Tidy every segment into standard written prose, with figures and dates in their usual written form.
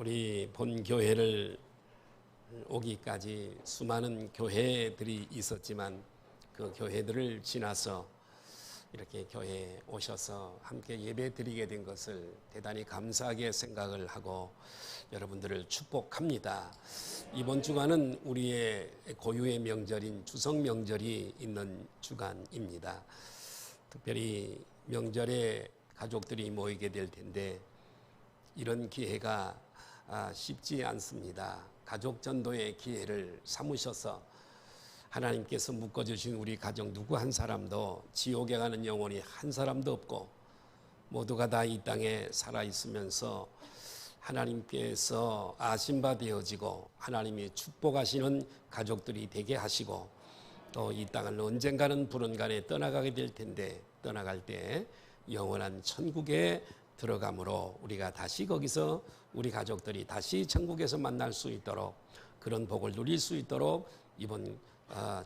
우리 본 교회를 오기까지 수많은 교회들이 있었지만 그 교회들을 지나서 이렇게 교회에 오셔서 함께 예배 드리게 된 것을 대단히 감사하게 생각을 하고 여러분들을 축복합니다. 이번 주간은 우리의 고유의 명절인 추석 명절이 있는 주간입니다. 특별히 명절에 가족들이 모이게 될 텐데 이런 기회가 쉽지 않습니다. 가족 전도의 기회를 삼으셔서 하나님께서 묶어주신 우리 가정 누구 한 사람도 지옥에 가는 영혼이 한 사람도 없고 모두가 다 이 땅에 살아있으면서 하나님께서 아신 바 되어지고 하나님이 축복하시는 가족들이 되게 하시고 또 이 땅을 언젠가는 불언간에 떠나가게 될 텐데 떠나갈 때 영원한 천국에 들어가므로 우리가 다시 거기서 우리 가족들이 다시 천국에서 만날 수 있도록 그런 복을 누릴 수 있도록 이번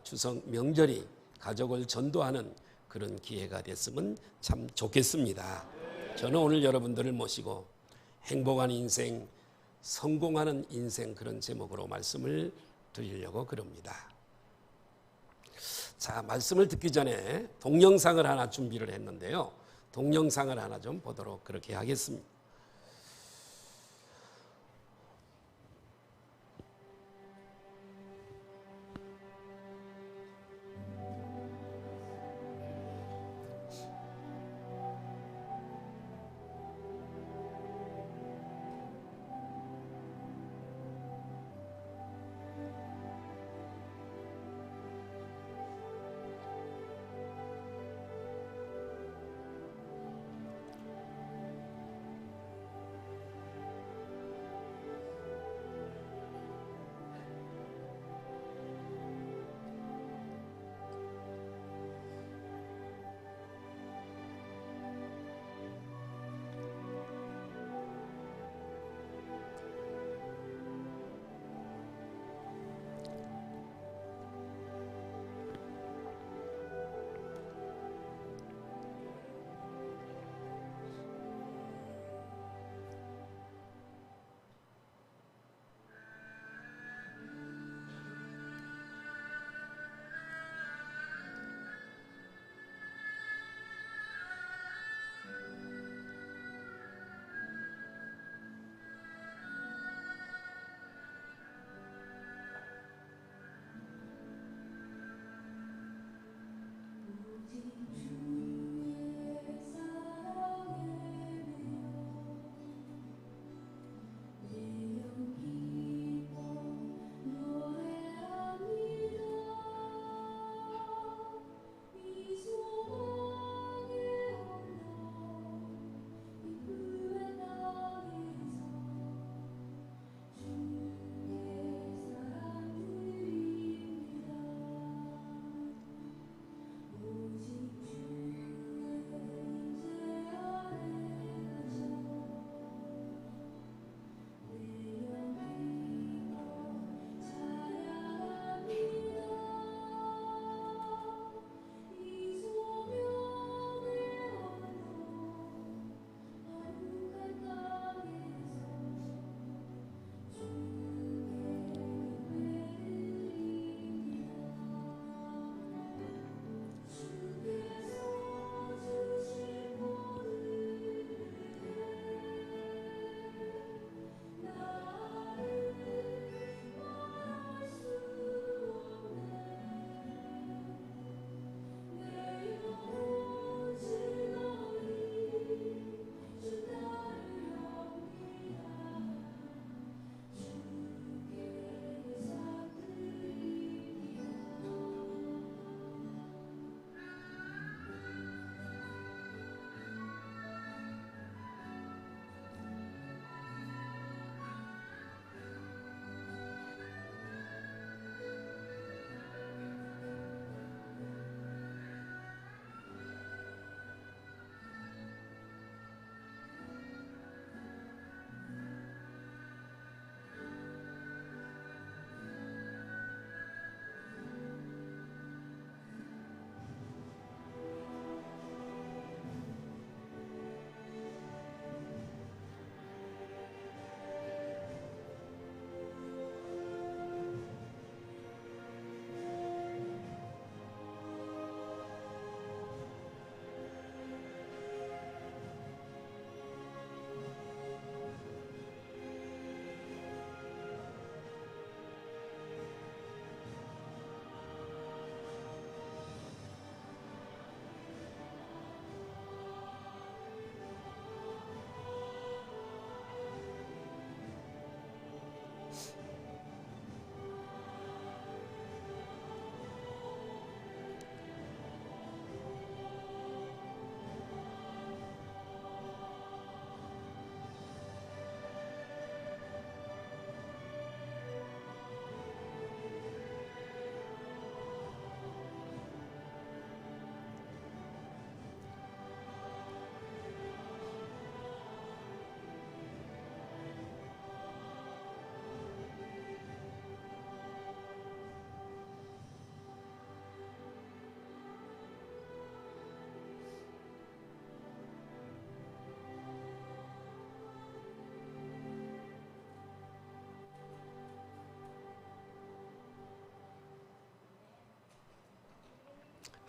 추석 명절이 가족을 전도하는 그런 기회가 됐으면 참 좋겠습니다. 저는 오늘 여러분들을 모시고 행복한 인생, 성공하는 인생 그런 제목으로 말씀을 드리려고 그럽니다. 자, 말씀을 듣기 전에 동영상을 하나 준비를 했는데요. 동영상을 하나 좀 보도록 그렇게 하겠습니다.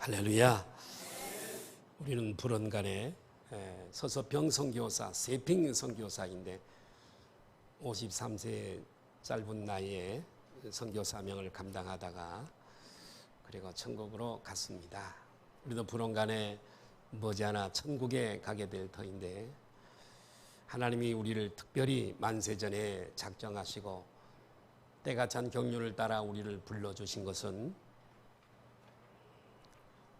할렐루야. 우리는 불언간에 서서평 선교사, 세핑 선교사인데 53세 짧은 나이에 선교 사명을 감당하다가 그리고 천국으로 갔습니다. 우리도 불언간에 머지않아 천국에 가게 될 터인데 하나님이 우리를 특별히 만세전에 작정하시고 때가 찬 경륜을 따라 우리를 불러주신 것은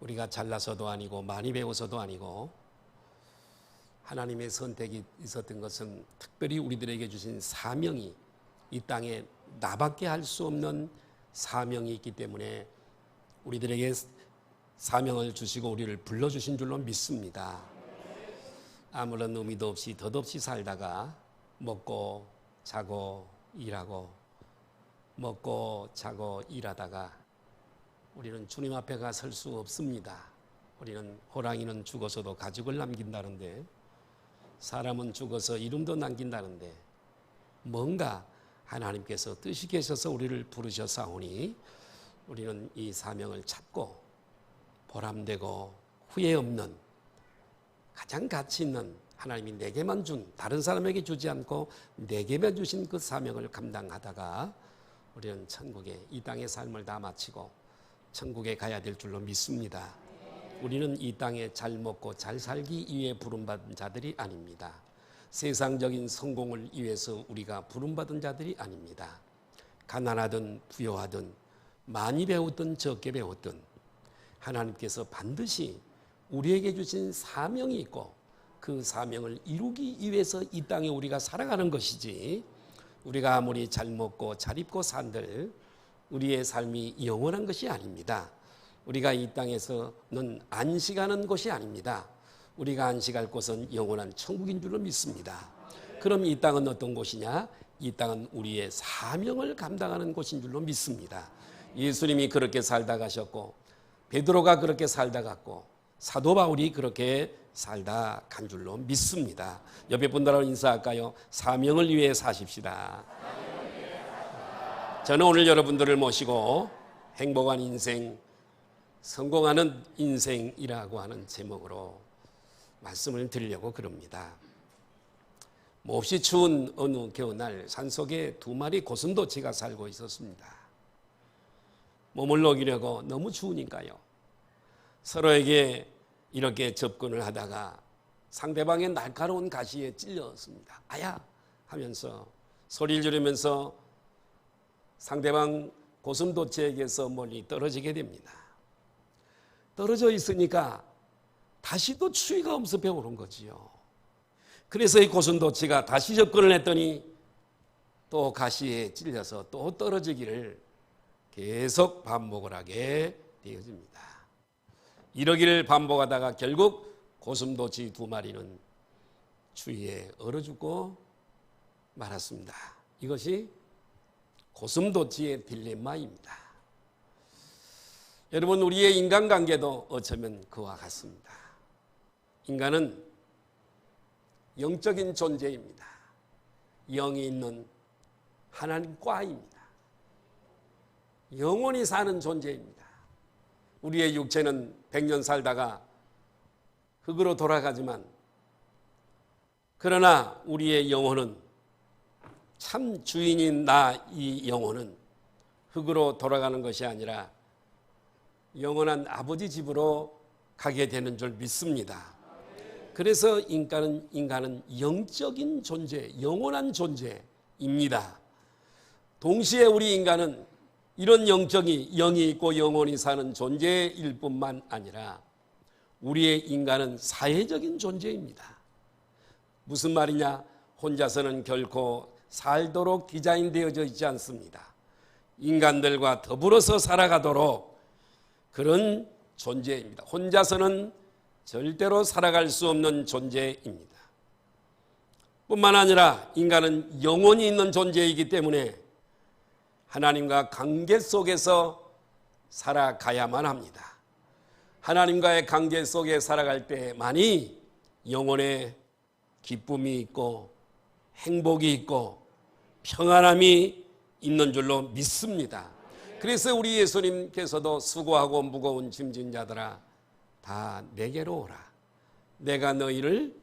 우리가 잘나서도 아니고 많이 배워서도 아니고 하나님의 선택이 있었던 것은 특별히 우리들에게 주신 사명이 이 땅에 나밖에 할 수 없는 사명이 있기 때문에 우리들에게 사명을 주시고 우리를 불러주신 줄로 믿습니다. 아무런 의미도 없이 덧없이 살다가 먹고 자고 일하고 먹고 자고 일하다가 우리는 주님 앞에 가 설 수 없습니다. 우리는 호랑이는 죽어서도 가죽을 남긴다는데 사람은 죽어서 이름도 남긴다는데 뭔가 하나님께서 뜻이 계셔서 우리를 부르셨사오니 우리는 이 사명을 찾고 보람되고 후회 없는 가장 가치 있는 하나님이 내게만 준 다른 사람에게 주지 않고 내게만 주신 그 사명을 감당하다가 우리는 천국에 이 땅의 삶을 다 마치고 천국에 가야 될 줄로 믿습니다. 우리는 이 땅에 잘 먹고 잘 살기 위해 부름받은 자들이 아닙니다. 세상적인 성공을 위해서 우리가 부름받은 자들이 아닙니다. 가난하든 부유하든 많이 배웠든 적게 배웠든 하나님께서 반드시 우리에게 주신 사명이 있고 그 사명을 이루기 위해서 이 땅에 우리가 살아가는 것이지 우리가 아무리 잘 먹고 잘 입고 산들 우리의 삶이 영원한 것이 아닙니다. 우리가 이 땅에서는 안식하는 것이 아닙니다. 우리가 안식할 곳은 영원한 천국인 줄로 믿습니다. 그럼 이 땅은 어떤 곳이냐? 이 땅은 우리의 사명을 감당하는 곳인 줄로 믿습니다. 예수님이 그렇게 살다 가셨고 베드로가 그렇게 살다 갔고 사도 바울이 그렇게 살다 간 줄로 믿습니다. 옆에 분들하고 인사할까요? 사명을 위해 사십시다. 저는 오늘 여러분들을 모시고 행복한 인생, 성공하는 인생이라고 하는 제목으로 말씀을 드리려고 그럽니다. 몹시 추운 어느 겨울날 산속에 두 마리 고슴도치가 살고 있었습니다. 몸을 녹이려고 너무 추우니까요. 서로에게 이렇게 접근을 하다가 상대방의 날카로운 가시에 찔렸습니다. 아야 하면서 소리를 지르면서 상대방 고슴도치에게서 멀리 떨어지게 됩니다. 떨어져 있으니까 다시 또 추위가 엄습해 오는 거지요. 그래서 이 고슴도치가 다시 접근을 했더니 또 가시에 찔려서 또 떨어지기를 계속 반복을 하게 되어집니다. 이러기를 반복하다가 결국 고슴도치 두 마리는 추위에 얼어 죽고 말았습니다. 이것이 고슴도치의 딜레마입니다. 여러분, 우리의 인간관계도 어쩌면 그와 같습니다. 인간은 영적인 존재입니다. 영이 있는 하나님과입니다. 영원히 사는 존재입니다. 우리의 육체는 100년 살다가 흙으로 돌아가지만 그러나 우리의 영혼은 참 주인인 나 이 영혼은 흙으로 돌아가는 것이 아니라 영원한 아버지 집으로 가게 되는 줄 믿습니다. 그래서 인간은 영적인 존재, 영원한 존재입니다. 동시에 우리 인간은 이런 영이 있고 영원히 사는 존재일 뿐만 아니라 우리의 인간은 사회적인 존재입니다. 무슨 말이냐? 혼자서는 결코 살도록 디자인되어져 있지 않습니다. 인간들과 더불어서 살아가도록 그런 존재입니다. 혼자서는 절대로 살아갈 수 없는 존재입니다. 뿐만 아니라 인간은 영혼이 있는 존재이기 때문에 하나님과 관계 속에서 살아가야만 합니다. 하나님과의 관계 속에 살아갈 때만이 영혼의 기쁨이 있고 행복이 있고 평안함이 있는 줄로 믿습니다. 그래서 우리 예수님께서도 수고하고 무거운 짐진 자들아 다 내게로 오라. 내가 너희를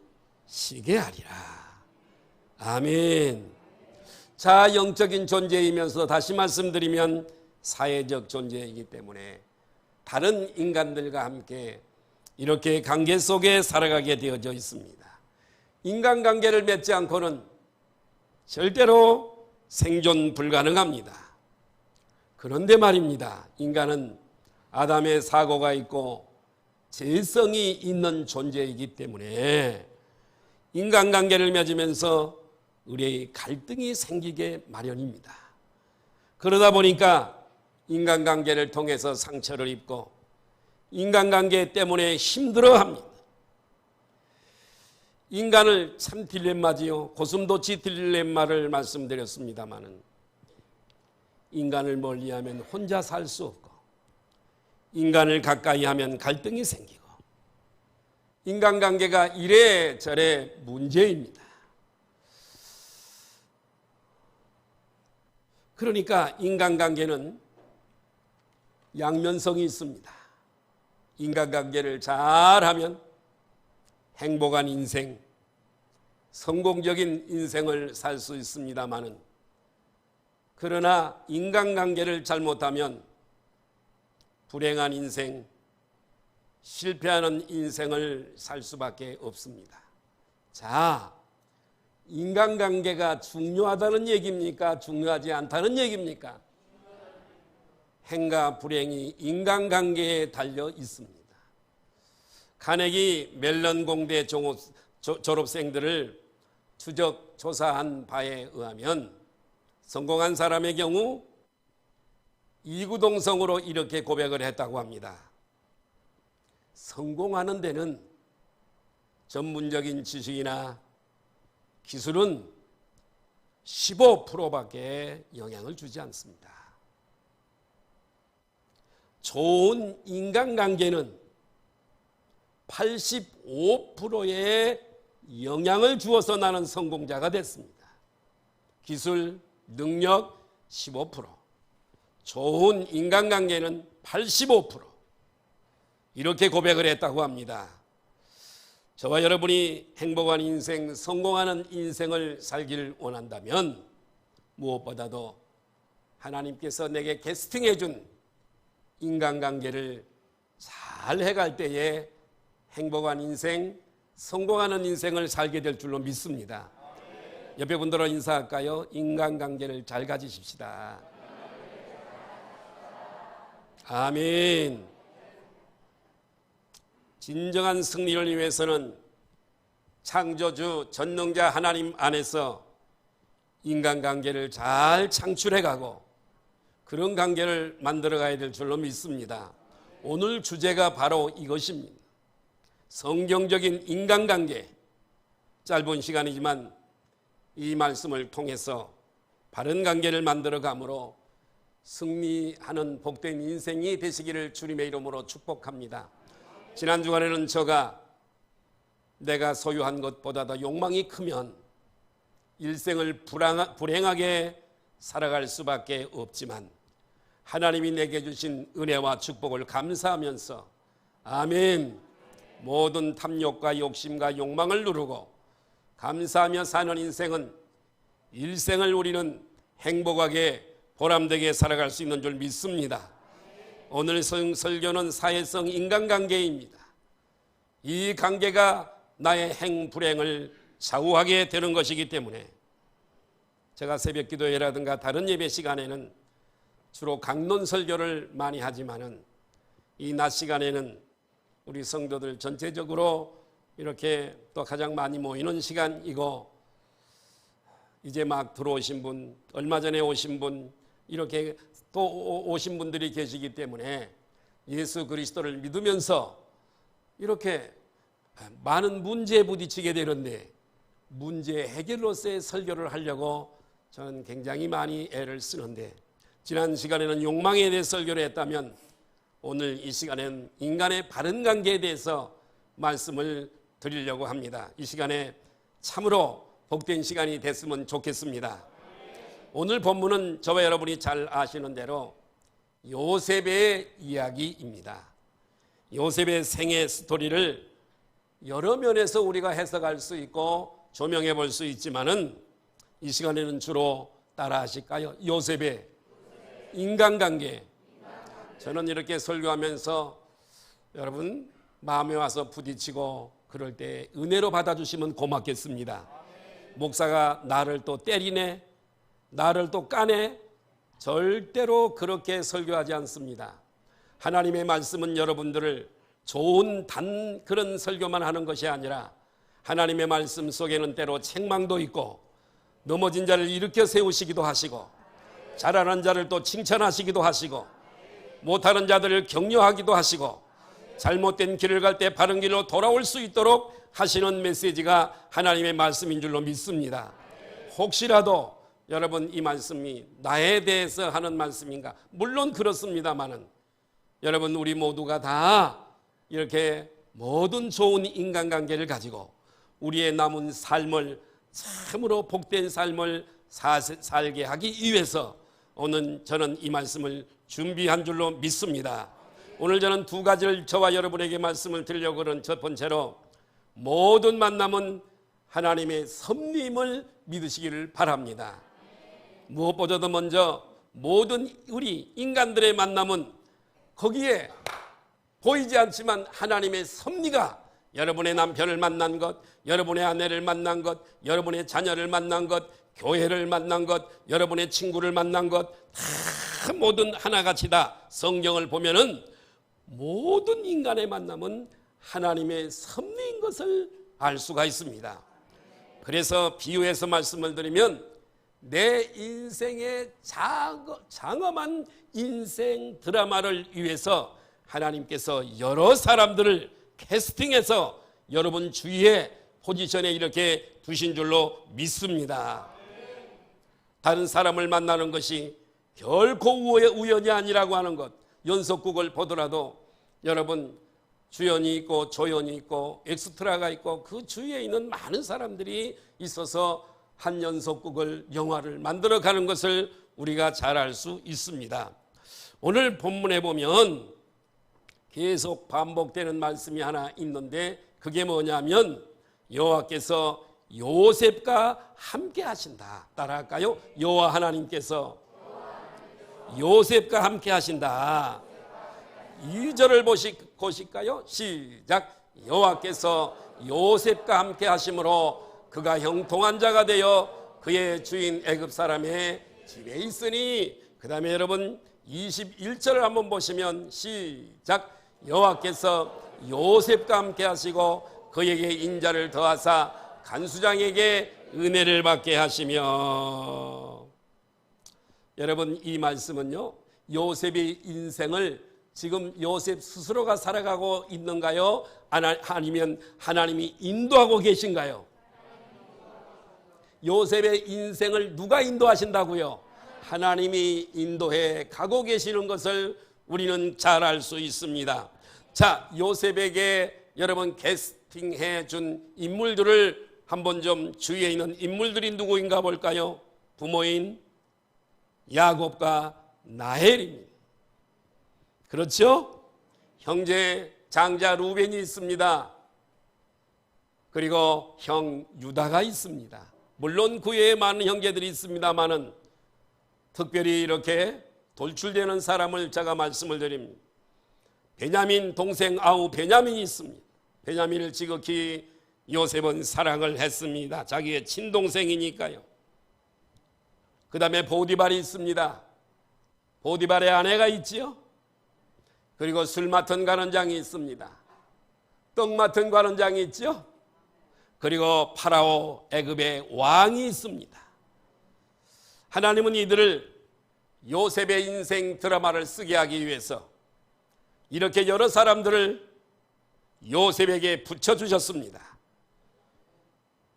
쉬게 하리라. 아멘. 자, 영적인 존재이면서 다시 말씀드리면 사회적 존재이기 때문에 다른 인간들과 함께 이렇게 관계 속에 살아가게 되어져 있습니다. 인간관계를 맺지 않고는 절대로 생존 불가능합니다. 그런데 말입니다. 인간은 아담의 사고가 있고 죄성이 있는 존재이기 때문에 인간관계를 맺으면서 우리의 갈등이 생기게 마련입니다. 그러다 보니까 인간관계를 통해서 상처를 입고 인간관계 때문에 힘들어합니다. 인간을 참 딜레마지요. 고슴도치 딜레마를 말씀드렸습니다마는 인간을 멀리하면 혼자 살 수 없고 인간을 가까이 하면 갈등이 생기고 인간관계가 이래저래 문제입니다. 그러니까 인간관계는 양면성이 있습니다. 인간관계를 잘하면 행복한 인생, 성공적인 인생을 살 수 있습니다마는 그러나 인간관계를 잘못하면 불행한 인생, 실패하는 인생을 살 수밖에 없습니다. 자, 인간관계가 중요하다는 얘기입니까? 중요하지 않다는 얘기입니까? 행과 불행이 인간관계에 달려 있습니다. 카네기 멜런 공대 졸업생들을 추적 조사한 바에 의하면 성공한 사람의 경우 이구동성으로 이렇게 고백을 했다고 합니다. 성공하는 데는 전문적인 지식이나 기술은 15%밖에 영향을 주지 않습니다. 좋은 인간관계는 85%의 영향을 주어서 나는 성공자가 됐습니다. 기술, 능력 15%, 좋은 인간관계는 85%, 이렇게 고백을 했다고 합니다. 저와 여러분이 행복한 인생, 성공하는 인생을 살기를 원한다면 무엇보다도 하나님께서 내게 캐스팅해 준 인간관계를 잘 해갈 때에 행복한 인생, 성공하는 인생을 살게 될 줄로 믿습니다. 옆에 분들과 인사할까요? 인간관계를 잘 가지십시다. 아멘. 진정한 승리를 위해서는 창조주 전능자 하나님 안에서 인간관계를 잘 창출해가고 그런 관계를 만들어가야 될 줄로 믿습니다. 오늘 주제가 바로 이것입니다. 성경적인 인간관계. 짧은 시간이지만 이 말씀을 통해서 바른 관계를 만들어가므로 승리하는 복된 인생이 되시기를 주님의 이름으로 축복합니다. 지난 주간에는 제가 내가 소유한 것보다 더 욕망이 크면 일생을 불행하게 살아갈 수밖에 없지만 하나님이 내게 주신 은혜와 축복을 감사하면서 아멘, 모든 탐욕과 욕심과 욕망을 누르고 감사하며 사는 인생은 일생을 우리는 행복하게 보람되게 살아갈 수 있는 줄 믿습니다. 오늘 설교는 사회성 인간관계입니다. 이 관계가 나의 행불행을 좌우하게 되는 것이기 때문에 제가 새벽 기도회라든가 다른 예배 시간에는 주로 강론 설교를 많이 하지만은 이 낮 시간에는 우리 성도들 전체적으로 이렇게 또 가장 많이 모이는 시간이고 이제 막 들어오신 분, 얼마 전에 오신 분, 이렇게 또 오신 분들이 계시기 때문에 예수 그리스도를 믿으면서 이렇게 많은 문제에 부딪히게 되는데 문제 해결로서의 설교를 하려고 저는 굉장히 많이 애를 쓰는데 지난 시간에는 욕망에 대해 설교를 했다면 오늘 이 시간에는 인간의 바른 관계에 대해서 말씀을 드리려고 합니다. 이 시간에 참으로 복된 시간이 됐으면 좋겠습니다. 오늘 본문은 저와 여러분이 잘 아시는 대로 요셉의 이야기입니다. 요셉의 생애 스토리를 여러 면에서 우리가 해석할 수 있고 조명해 볼 수 있지만은 이 시간에는 주로 따라 하실까요? 요셉의 인간관계. 저는 이렇게 설교하면서 여러분 마음에 와서 부딪히고 그럴 때 은혜로 받아주시면 고맙겠습니다. 목사가 나를 또 때리네, 나를 또 까네, 절대로 그렇게 설교하지 않습니다. 하나님의 말씀은 여러분들을 좋은 그런 설교만 하는 것이 아니라 하나님의 말씀 속에는 때로 책망도 있고 넘어진 자를 일으켜 세우시기도 하시고 잘하는 자를 또 칭찬하시기도 하시고 못하는 자들을 격려하기도 하시고 잘못된 길을 갈 때 바른 길로 돌아올 수 있도록 하시는 메시지가 하나님의 말씀인 줄로 믿습니다. 혹시라도 여러분 이 말씀이 나에 대해서 하는 말씀인가? 물론 그렇습니다만은 여러분 우리 모두가 다 이렇게 모든 좋은 인간관계를 가지고 우리의 남은 삶을 참으로 복된 삶을 살게 하기 위해서 오늘 저는 이 말씀을 준비한 줄로 믿습니다. 오늘 저는 두 가지를 저와 여러분에게 말씀을 드리려고 하는 첫 번째로 모든 만남은 하나님의 섭리임을 믿으시기를 바랍니다. 무엇보다도 먼저 모든 우리 인간들의 만남은 거기에 보이지 않지만 하나님의 섭리가 여러분의 남편을 만난 것, 여러분의 아내를 만난 것, 여러분의 자녀를 만난 것, 교회를 만난 것, 여러분의 친구를 만난 것 다 모든 하나같이 다 성경을 보면은 모든 인간의 만남은 하나님의 섭리인 것을 알 수가 있습니다. 그래서 비유해서 말씀을 드리면 내 인생의 장엄한 인생 드라마를 위해서 하나님께서 여러 사람들을 캐스팅해서 여러분 주위에 포지션에 이렇게 두신 줄로 믿습니다. 다른 사람을 만나는 것이 결코 우연이 아니라고 하는 것, 연속극을 보더라도 여러분 주연이 있고 조연이 있고 엑스트라가 있고 그 주위에 있는 많은 사람들이 있어서 한 연속극을 영화를 만들어가는 것을 우리가 잘 알 수 있습니다. 오늘 본문에 보면 계속 반복되는 말씀이 하나 있는데 그게 뭐냐면 여호와께서 요셉과 함께 하신다. 따라할까요? 여호와 하나님께서 요셉과 함께 하신다. 2절을 보실까요? 시작. 여호와께서 요셉과 함께 하심으로 그가 형통한 자가 되어 그의 주인 애굽 사람의 집에 있으니. 그 다음에 여러분 21절을 한번 보시면 시작. 여호와께서 요셉과 함께 하시고 그에게 인자를 더하사 간수장에게 은혜를 받게 하시며. 여러분 이 말씀은요 요셉의 인생을 지금 요셉 스스로가 살아가고 있는가요? 아니면 하나님이 인도하고 계신가요? 요셉의 인생을 누가 인도하신다고요? 하나님이 인도해 가고 계시는 것을 우리는 잘 알 수 있습니다. 자, 요셉에게 여러분 캐스팅해 준 인물들을 한번 좀 주위에 있는 인물들이 누구인가 볼까요? 부모인 야곱과 라헬입니다. 그렇죠? 형제 장자 루벤이 있습니다. 그리고 형 유다가 있습니다. 물론 그 외에 많은 형제들이 있습니다만은 특별히 이렇게 돌출되는 사람을 제가 말씀을 드립니다. 베냐민 동생 아우 베냐민이 있습니다. 베냐민을 지극히 요셉은 사랑을 했습니다. 자기의 친동생이니까요. 그 다음에 보디발이 있습니다. 보디발의 아내가 있지요. 그리고 술 맡은 관원장이 있습니다. 떡 맡은 관원장이 있죠. 그리고 파라오 애굽의 왕이 있습니다. 하나님은 이들을 요셉의 인생 드라마를 쓰게 하기 위해서 이렇게 여러 사람들을 요셉에게 붙여주셨습니다.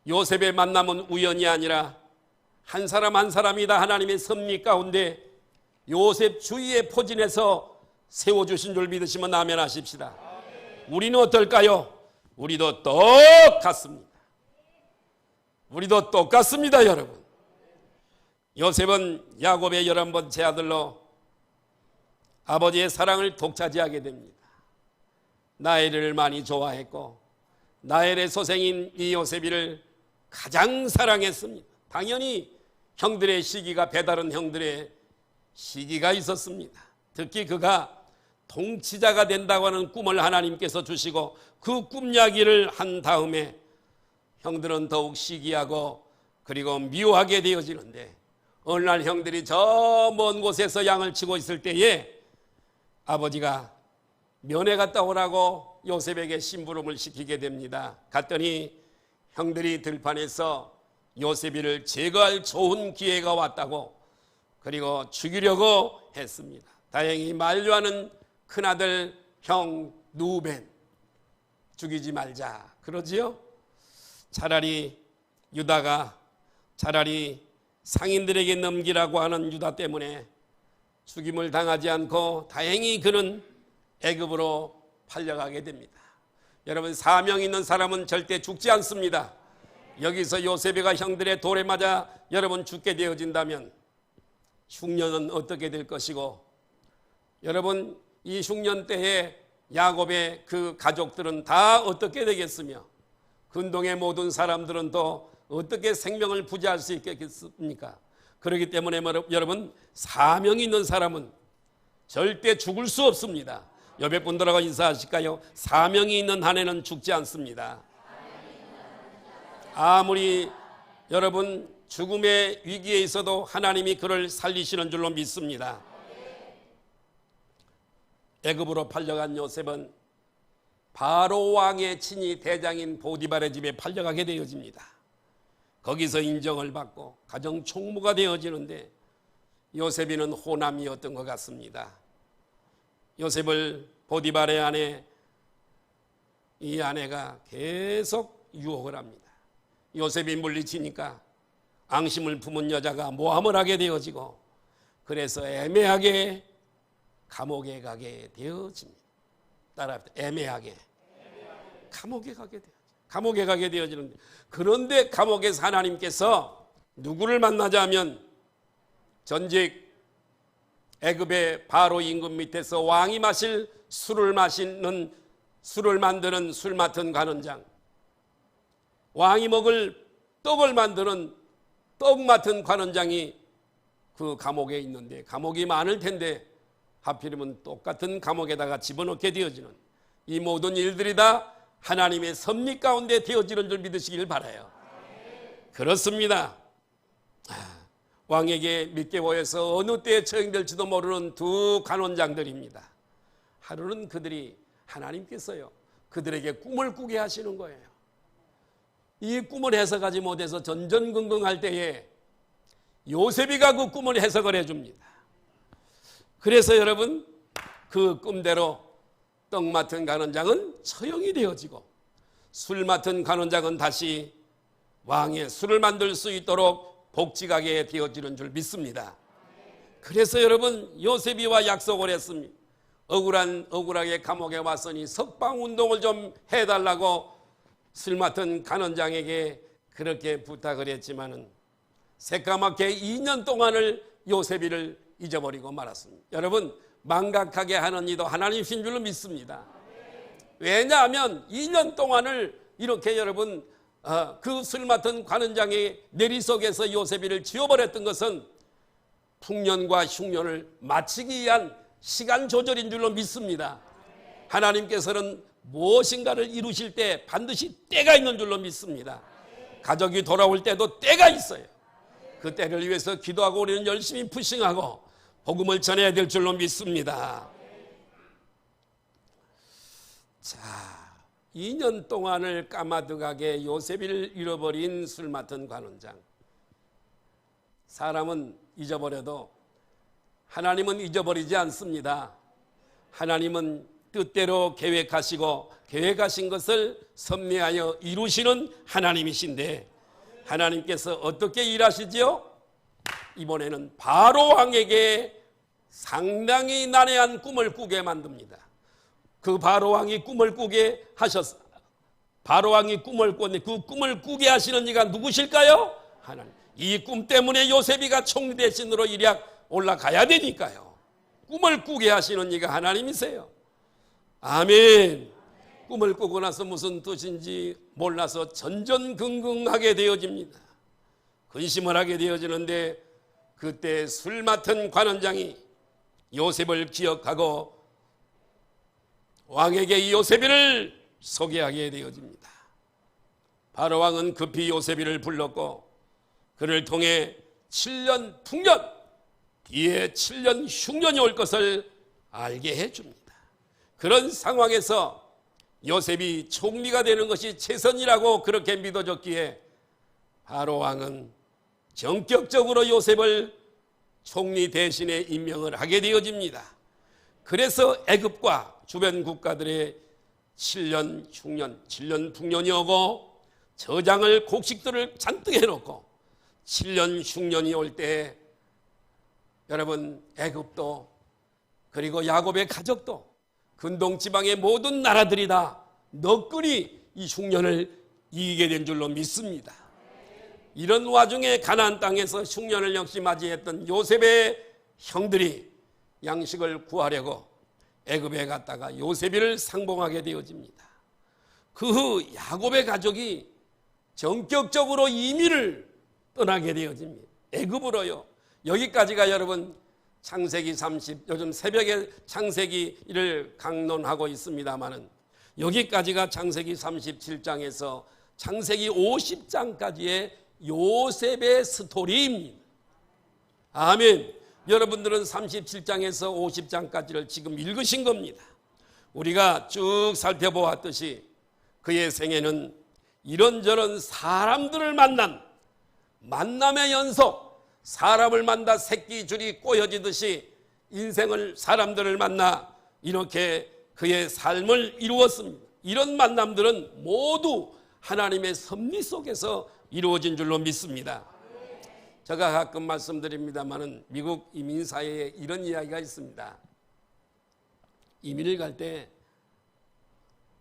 요셉의 만남은 우연이 아니라 한 사람 한 사람이 다 하나님의 섭리 가운데 요셉 주위에 포진해서 세워주신 줄 믿으시면 아멘 하십시다. 우리는 어떨까요? 우리도 똑같습니다. 우리도 똑같습니다, 여러분. 요셉은 야곱의 11번째 아들로 아버지의 사랑을 독차지하게 됩니다. 나엘을 많이 좋아했고 나엘의 소생인 이 요셉이를 가장 사랑했습니다. 당연히 형들의 시기가 배다른 형들의 시기가 있었습니다. 특히 그가 통치자가 된다고 하는 꿈을 하나님께서 주시고 그 꿈 이야기를 한 다음에 형들은 더욱 시기하고 그리고 미워하게 되어지는데, 어느 날 형들이 저 먼 곳에서 양을 치고 있을 때에 아버지가 면회 갔다 오라고 요셉에게 심부름을 시키게 됩니다. 갔더니 형들이 들판에서 요셉이를 제거할 좋은 기회가 왔다고, 그리고 죽이려고 했습니다. 다행히 만류하는 큰아들 형 누벤, 죽이지 말자 그러지요. 차라리 유다가 차라리 상인들에게 넘기라고 하는 유다 때문에 죽임을 당하지 않고 다행히 그는 애굽으로 팔려가게 됩니다. 여러분, 사명 있는 사람은 절대 죽지 않습니다. 여기서 요셉이가 형들의 돌에 맞아 여러분 죽게 되어진다면 흉년은 어떻게 될 것이고, 여러분 이 흉년 때에 야곱의 그 가족들은 다 어떻게 되겠으며 근동의 모든 사람들은 또 어떻게 생명을 부지할 수 있겠습니까? 그렇기 때문에 여러분, 사명 있는 사람은 절대 죽을 수 없습니다. 옆에 분들하고 인사하실까요? 사명이 있는 한 해는 죽지 않습니다. 아무리 여러분 죽음의 위기에 있어도 하나님이 그를 살리시는 줄로 믿습니다. 애굽으로 팔려간 요셉은 바로 왕의 친히 대장인 보디발의 집에 팔려가게 되어집니다. 거기서 인정을 받고 가정 총무가 되어지는데 요셉이는 호남이었던 것 같습니다. 요셉을 보디발의 아내, 이 아내가 계속 유혹을 합니다. 요셉이 물리치니까 앙심을 품은 여자가 모함을 하게 되어지고, 그래서 애매하게 감옥에 가게 되어집니다. 따라합니다. 애매하게 감옥에 가게 되어지는데, 그런데 감옥에서 하나님께서 누구를 맡나자면 전직 애굽의 바로 임금 밑에서 왕이 마실 술을 만드는 술 맡은 관원장, 왕이 먹을 떡을 만드는 떡 맡은 관원장이 그 감옥에 있는데, 감옥이 많을 텐데 하필이면 똑같은 감옥에다가 집어넣게 되어지는 이 모든 일들이 다 하나님의 섭리 가운데 되어지는 줄 믿으시길 바라요. 그렇습니다. 왕에게 믿게 보여서 어느 때에 처형될지도 모르는 두 관원장들입니다. 하루는 그들이 하나님께서요 그들에게 꿈을 꾸게 하시는 거예요. 이 꿈을 해석하지 못해서 전전긍긍할 때에 요셉이가 그 꿈을 해석을 해줍니다. 그래서 여러분, 그 꿈대로 떡 맡은 관원장은 처형이 되어지고 술 맡은 관원장은 다시 왕의 술을 만들 수 있도록 복직하게 되어지는 줄 믿습니다. 그래서 여러분, 요셉이와 약속을 했습니다. 억울하게 감옥에 왔으니 석방운동을 좀 해달라고 술 맡은 관원장에게 그렇게 부탁을 했지만은 새까맣게 2년 동안을 요셉이를 잊어버리고 말았습니다. 여러분, 망각하게 하는 이도 하나님이신 줄로 믿습니다. 왜냐하면 2년 동안을 이렇게 여러분 그 술 맡은 관원장의 내리속에서 요셉이를 지워버렸던 것은 풍년과 흉년을 마치기 위한 시간 조절인 줄로 믿습니다. 하나님께서는 무엇인가를 이루실 때 반드시 때가 있는 줄로 믿습니다. 가족이 돌아올 때도 때가 있어요. 그 때를 위해서 기도하고 우리는 열심히 푸싱하고 복음을 전해야 될 줄로 믿습니다. 자, 2년 동안을 까마득하게 요셉이를 잃어버린 술 맡은 관원장. 사람은 잊어버려도 하나님은 잊어버리지 않습니다. 하나님은 뜻대로 계획하시고 계획하신 것을 섭리하여 이루시는 하나님이신데, 하나님께서 어떻게 일하시지요? 이번에는 바로 왕에게 상당히 난해한 꿈을 꾸게 만듭니다. 그 바로 왕이 꿈을 꾸게 하셨어요. 바로 왕이 꿈을 꿨는데 그 꿈을 꾸게 하시는 이가 누구실까요? 하나님. 이 꿈 때문에 요셉이가 총대신으로 일약 올라가야 되니까요. 꿈을 꾸게 하시는 이가 하나님이세요. 아멘. 꿈을 꾸고 나서 무슨 뜻인지 몰라서 전전긍긍하게 되어집니다. 근심을 하게 되어지는데 그때 술 맡은 관원장이 요셉을 기억하고 왕에게 이 요셉이를 소개하게 되어집니다. 바로 왕은 급히 요셉이를 불렀고 그를 통해 7년 풍년 뒤에 7년 흉년이 올 것을 알게 해줍니다. 그런 상황에서 요셉이 총리가 되는 것이 최선이라고 그렇게 믿어졌기에 바로 왕은 전격적으로 요셉을 총리 대신에 임명을 하게 되어집니다. 그래서 애굽과 주변 국가들의 7년 흉년, 7년 풍년이 오고 저장을 곡식들을 잔뜩 해놓고 7년 흉년이 올 때 여러분 애굽도 그리고 야곱의 가족도 근동지방의 모든 나라들이 다 너끈히 이 흉년을 이기게 된 줄로 믿습니다. 이런 와중에 가나안 땅에서 흉년을 역시 맞이했던 요셉의 형들이 양식을 구하려고 애굽에 갔다가 요셉이를 상봉하게 되어집니다. 그 후 야곱의 가족이 전격적으로 이민을 떠나게 되어집니다. 애굽으로요. 여기까지가 여러분 창세기 30, 요즘 새벽에 창세기를 강론하고 있습니다마는 여기까지가 창세기 37장에서 창세기 50장까지의 요셉의 스토리입니다. 아멘. 여러분들은 37장에서 50장까지를 지금 읽으신 겁니다. 우리가 쭉 살펴보았듯이 그의 생애는 이런저런 사람들을 만남의 연속, 사람을 만나 새끼줄이 꼬여지듯이 인생을 사람들을 만나 이렇게 그의 삶을 이루었습니다. 이런 만남들은 모두 하나님의 섭리 속에서 이루어진 줄로 믿습니다. 제가 가끔 말씀드립니다마는 미국 이민사회에 이런 이야기가 있습니다. 이민을 갈 때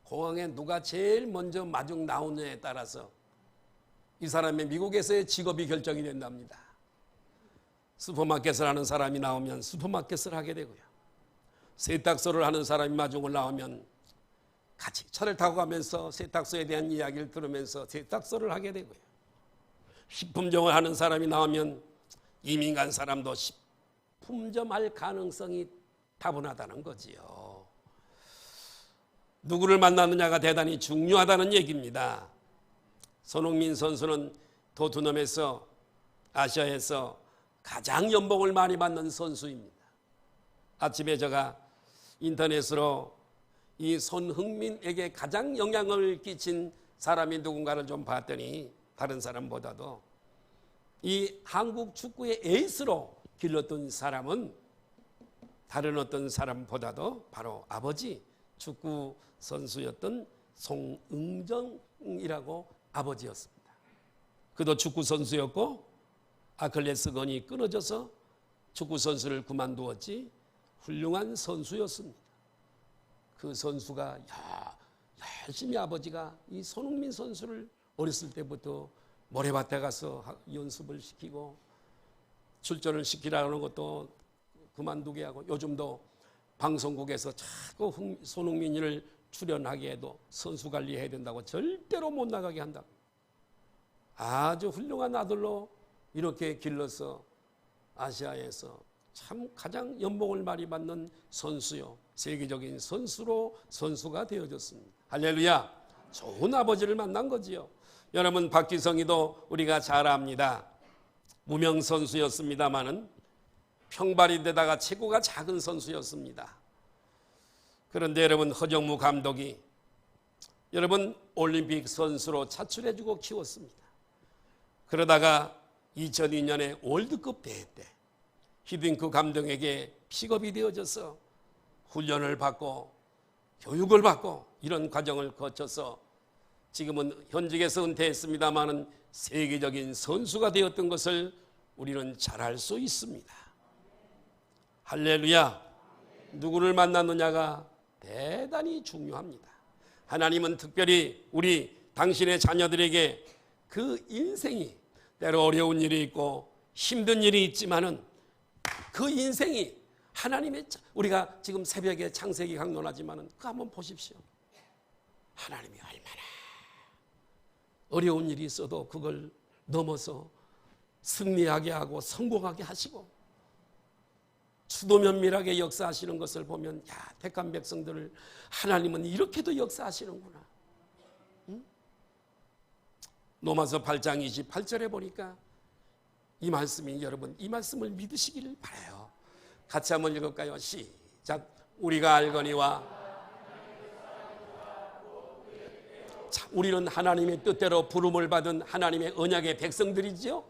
공항에 누가 제일 먼저 마중 나오느냐에 따라서 이 사람의 미국에서의 직업이 결정이 된답니다. 슈퍼마켓을 하는 사람이 나오면 슈퍼마켓을 하게 되고요. 세탁소를 하는 사람이 마중을 나오면 같이 차를 타고 가면서 세탁소에 대한 이야기를 들으면서 세탁소를 하게 되고요. 식품점을 하는 사람이 나오면 이민 간 사람도 식품점할 가능성이 다분하다는 거지요. 누구를 만나느냐가 대단히 중요하다는 얘기입니다. 손흥민 선수는 토트넘에서 아시아에서 가장 연봉을 많이 받는 선수입니다. 아침에 제가 인터넷으로 이 손흥민에게 가장 영향을 끼친 사람이 누군가를 좀 봤더니 다른 사람보다도 이 한국 축구의 에이스로 길렀던 사람은 다른 어떤 사람보다도 바로 아버지 축구 선수였던 송응정이라고 아버지였습니다. 그도 축구 선수였고 아킬레스건이 끊어져서 축구 선수를 그만두었지 훌륭한 선수였습니다. 그 선수가 열심히 아버지가 이 손흥민 선수를 어렸을 때부터 모래밭에 가서 연습을 시키고 출전을 시키라는 것도 그만두게 하고 요즘도 방송국에서 자꾸 손흥민을 출연하게 해도 선수 관리해야 된다고 절대로 못 나가게 한다. 아주 훌륭한 아들로 이렇게 길러서 아시아에서 참 가장 연봉을 많이 받는 선수요. 세계적인 선수가 되어졌습니다. 할렐루야. 좋은 아버지를 만난 거지요. 여러분 박지성이도 우리가 잘 압니다. 무명 선수였습니다마는 평발인데다가 체구가 작은 선수였습니다. 그런데 여러분 허정무 감독이 여러분 올림픽 선수로 차출해주고 키웠습니다. 그러다가 2002년에 월드컵 대회 때 히딩크 감독에게 픽업이 되어져서 훈련을 받고 교육을 받고 이런 과정을 거쳐서 지금은 현직에서 은퇴했습니다마는 세계적인 선수가 되었던 것을 우리는 잘 알 수 있습니다. 할렐루야. 누구를 만났느냐가 대단히 중요합니다. 하나님은 특별히 우리 당신의 자녀들에게 그 인생이 때로 어려운 일이 있고 힘든 일이 있지만은 그 인생이 우리가 지금 새벽에 창세기 강론하지만은 그거 한번 보십시오. 하나님이 얼마나 어려운 일이 있어도 그걸 넘어서 승리하게 하고 성공하게 하시고 추도면밀하게 역사하시는 것을 보면 야, 택한 백성들을 하나님은 이렇게도 역사하시는구나. 응? 로마서 8장 28절에 보니까 이 말씀이, 여러분 이 말씀을 믿으시기를 바라요. 같이 한번 읽을까요? 시작. 우리가 알거니와, 자, 우리는 하나님의 뜻대로 부름을 받은 하나님의 언약의 백성들이죠.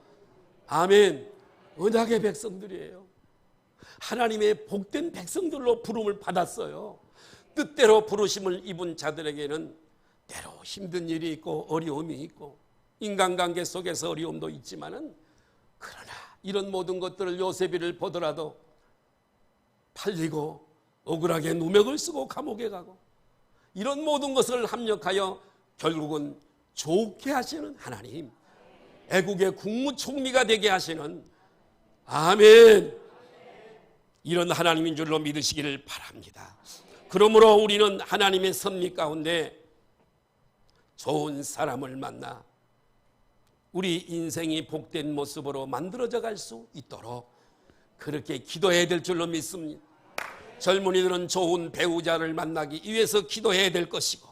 아멘. 언약의 백성들이에요. 하나님의 복된 백성들로 부름을 받았어요. 뜻대로 부르심을 입은 자들에게는 때로 힘든 일이 있고 어려움이 있고 인간관계 속에서 어려움도 있지만은, 그러나 이런 모든 것들을 요셉이를 보더라도 팔리고 억울하게 누명을 쓰고 감옥에 가고 이런 모든 것을 합력하여 결국은 좋게 하시는 하나님, 애국의 국무총리가 되게 하시는, 아멘, 이런 하나님인 줄로 믿으시기를 바랍니다. 그러므로 우리는 하나님의 섭리 가운데 좋은 사람을 만나 우리 인생이 복된 모습으로 만들어져 갈 수 있도록 그렇게 기도해야 될 줄로 믿습니다. 젊은이들은 좋은 배우자를 만나기 위해서 기도해야 될 것이고,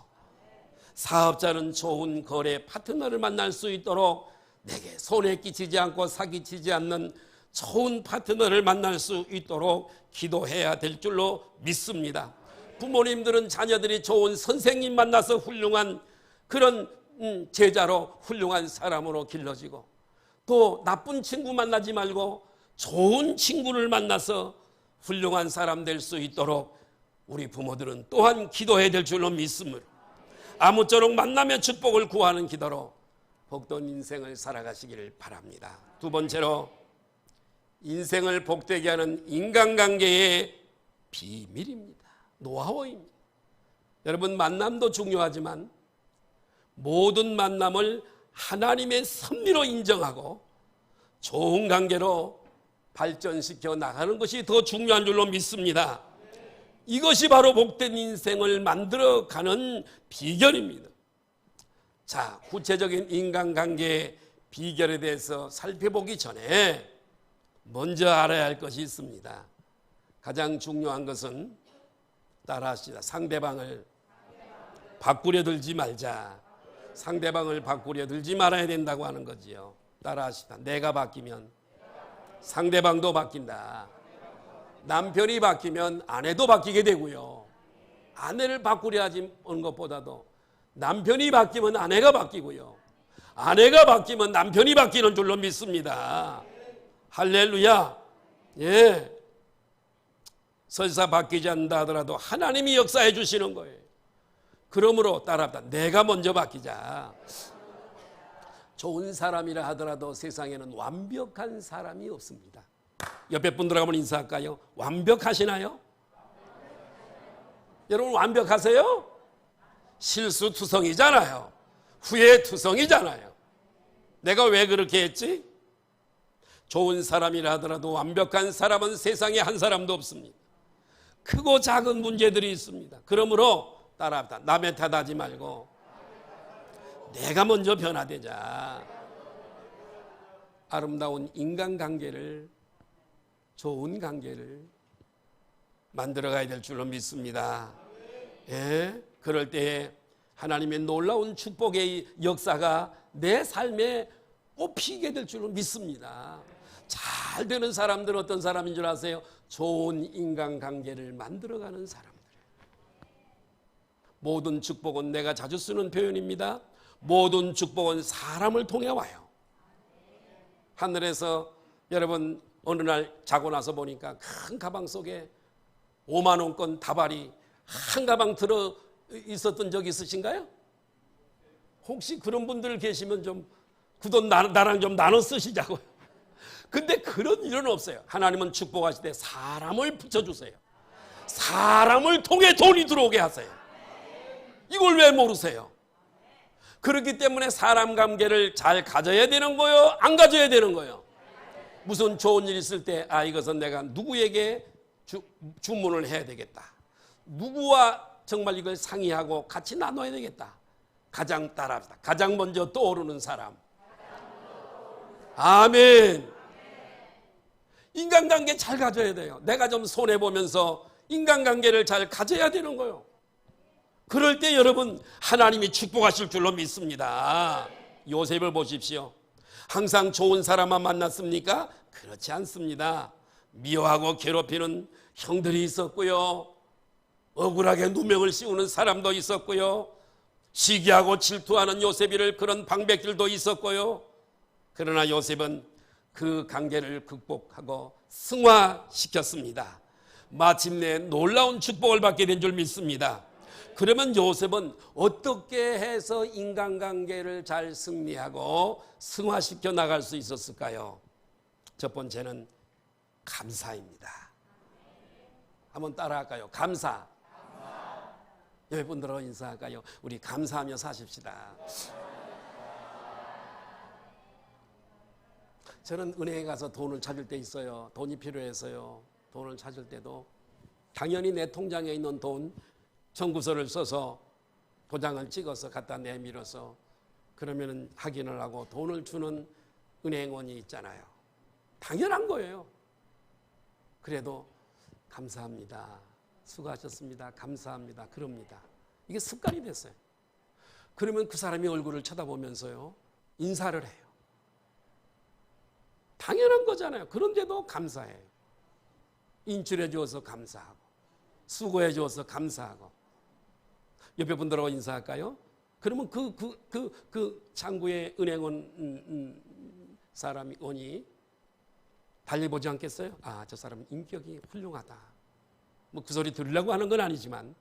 사업자는 좋은 거래 파트너를 만날 수 있도록 내게 손해 끼치지 않고 사기치지 않는 좋은 파트너를 만날 수 있도록 기도해야 될 줄로 믿습니다. 부모님들은 자녀들이 좋은 선생님 만나서 훌륭한 그런 제자로 훌륭한 사람으로 길러지고, 또 나쁜 친구 만나지 말고 좋은 친구를 만나서 훌륭한 사람 될 수 있도록 우리 부모들은 또한 기도해야 될 줄로 믿습니다. 아무쪼록 만나며 축복을 구하는 기도로 복된 인생을 살아가시기를 바랍니다. 두 번째로, 인생을 복되게 하는 인간관계의 비밀입니다. 노하우입니다. 여러분, 만남도 중요하지만 모든 만남을 하나님의 섭리로 인정하고 좋은 관계로 발전시켜 나가는 것이 더 중요한 줄로 믿습니다. 이것이 바로 복된 인생을 만들어가는 비결입니다. 자, 구체적인 인간관계의 비결에 대해서 살펴보기 전에 먼저 알아야 할 것이 있습니다. 가장 중요한 것은, 따라하시다, 상대방을 바꾸려 들지 말자. 상대방을 바꾸려 들지 말아야 된다고 하는 거지요. 따라하시다. 내가 바뀌면 상대방도 바뀐다. 남편이 바뀌면 아내도 바뀌게 되고요. 아내를 바꾸려 하지 않는 것보다도 남편이 바뀌면 아내가 바뀌고요. 아내가 바뀌면 남편이 바뀌는 줄로 믿습니다. 할렐루야. 예. 설사 바뀌지 않는다 하더라도 하나님이 역사해 주시는 거예요. 그러므로 따라합니다. 내가 먼저 바뀌자. 좋은 사람이라 하더라도 세상에는 완벽한 사람이 없습니다. 옆에 분들하고 한번 인사할까요? 완벽하시나요? 여러분, 완벽하세요? 실수투성이잖아요. 후회투성이잖아요. 내가 왜 그렇게 했지? 좋은 사람이라 하더라도 완벽한 사람은 세상에 한 사람도 없습니다. 크고 작은 문제들이 있습니다. 그러므로 따라합니다. 남의 탓하지 말고 내가 먼저 변화되자. 아름다운 인간관계를, 좋은 관계를 만들어가야 될 줄로 믿습니다. 예, 그럴 때에 하나님의 놀라운 축복의 역사가 내 삶에 꽃피게 될 줄로 믿습니다. 잘 되는 사람들은 어떤 사람인 줄 아세요? 좋은 인간관계를 만들어가는 사람들. 모든 축복은, 내가 자주 쓰는 표현입니다, 모든 축복은 사람을 통해 와요. 하늘에서 여러분 어느 날 자고 나서 보니까 큰 가방 속에 5만 원권 다발이 한 가방 들어 있었던 적 있으신가요? 혹시 그런 분들 계시면 좀 그 돈 나랑 좀 나눠 쓰시자고요. 근데 그런 일은 없어요. 하나님은 축복하실 때 사람을 붙여주세요. 사람을 통해 돈이 들어오게 하세요. 이걸 왜 모르세요? 그렇기 때문에 사람 관계를 잘 가져야 되는 거요? 안 가져야 되는 거요? 무슨 좋은 일 있을 때, 이것은 내가 누구에게 주문을 해야 되겠다. 누구와 정말 이걸 상의하고 같이 나눠야 되겠다. 가장 따라합시다. 가장 먼저 떠오르는 사람. 아멘. 인간관계 잘 가져야 돼요. 내가 좀 손해보면서 인간관계를 잘 가져야 되는 거예요. 그럴 때 여러분 하나님이 축복하실 줄로 믿습니다. 요셉을 보십시오. 항상 좋은 사람만 만났습니까? 그렇지 않습니다. 미워하고 괴롭히는 형들이 있었고요. 억울하게 누명을 씌우는 사람도 있었고요. 시기하고 질투하는 요셉이를 그런 방백들도 있었고요. 그러나 요셉은 그 관계를 극복하고 승화시켰습니다. 마침내 놀라운 축복을 받게 된 줄 믿습니다. 그러면 요셉은 어떻게 해서 인간관계를 잘 승리하고 승화시켜 나갈 수 있었을까요? 첫 번째는 감사입니다. 한번 따라할까요? 감사. 여러분들하고 인사할까요? 우리 감사하며 사십시다. 저는 은행에 가서 돈을 찾을 때 있어요. 돈이 필요해서요. 돈을 찾을 때도 당연히 내 통장에 있는 돈 청구서를 써서 도장을 찍어서 갖다 내밀어서 그러면 확인을 하고 돈을 주는 은행원이 있잖아요. 당연한 거예요. 그래도 감사합니다. 수고하셨습니다. 감사합니다. 그럽니다. 이게 습관이 됐어요. 그러면 그 사람이 얼굴을 쳐다보면서요. 인사를 해요. 당연한 거잖아요. 그런데도 감사해요. 인출해 주어서 감사하고 수고해 주어서 감사하고. 옆에 분들하고 인사할까요? 그러면 그 창구의 은행원 사람이 오니 달려보지 않겠어요? 아, 저 사람 인격이 훌륭하다. 뭐 그 소리 들으려고 하는 건 아니지만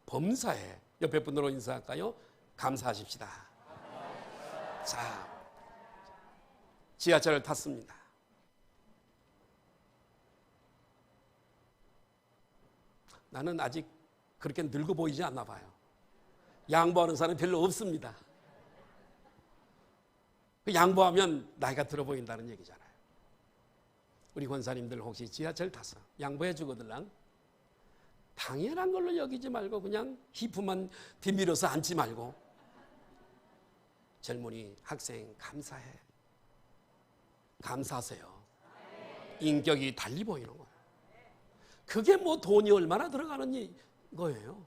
범사에 옆에 분들하고 인사할까요? 감사하십시다. 자, 지하철을 탔습니다. 나는 아직 그렇게 늙어 보이지 않나 봐요. 양보하는 사람이 별로 없습니다. 양보하면 나이가 들어 보인다는 얘기잖아요. 우리 권사님들 혹시 지하철 타서 양보해 주거들랑 당연한 걸로 여기지 말고 그냥 히프만 뒤밀어서 앉지 말고 젊은이 학생 감사해. 감사하세요. 인격이 달리 보이는 거예요. 그게 뭐 돈이 얼마나 들어가는 거예요.